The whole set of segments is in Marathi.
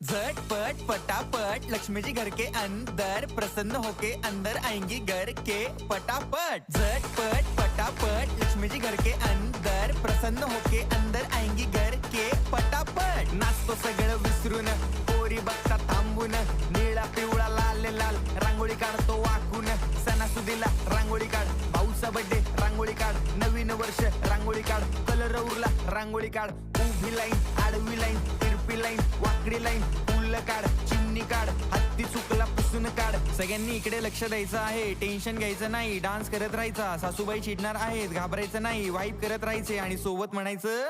झटपट पटापट लक्ष्मी जी घर के अंदर प्रसन्न होके अंदर आएंगी घर के पटापट। झटपट पटापट लक्ष्मी जी घर के अंदर प्रसन्न होके अंदर आएंगी घर के पटापट। नाचतो सगळं विसरून पोरी बघता थांबून, निळा पिवळा लाल लाल रांगोळी काढतो वाकून। सणासुदीला रांगोळी काढ, भाऊचा बर्थडे रांगोळी काढ, नवीन वर्ष रांगोळी काढ, कलर उरला रांगोळी काढ। उभी लाईन, आडवी लाईन, तिरपी लाईन, वाकडी लाईन, फुल काढ, चिमणी काढ, हत्ती चुकला पुसून काढ। सगळ्यांनी इकडे लक्ष द्यायचं आहे, टेन्शन घ्यायचं नाही, डान्स करत राहायचा। सासूबाई चिडणार आहेत, घाबरायचं नाही, वाईप करत राहायचे आणि सोबत म्हणायचं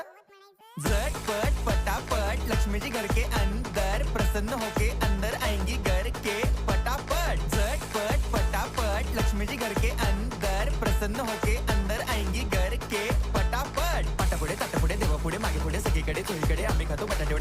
झटपट पटापट लक्ष्मी जी घर के अंदर प्रसन्न होके अंदर आएंगी घर के पटापट। झटपट पटापट लक्ष्मी जी घर के अंदर प्रसन्न होके अंदर आएंगी घर के पटापट। पाटापुढे ताटापुढे देवापुढे मागे पुढे सगळीकडे चोहीकडे आम्ही खातो बटाटे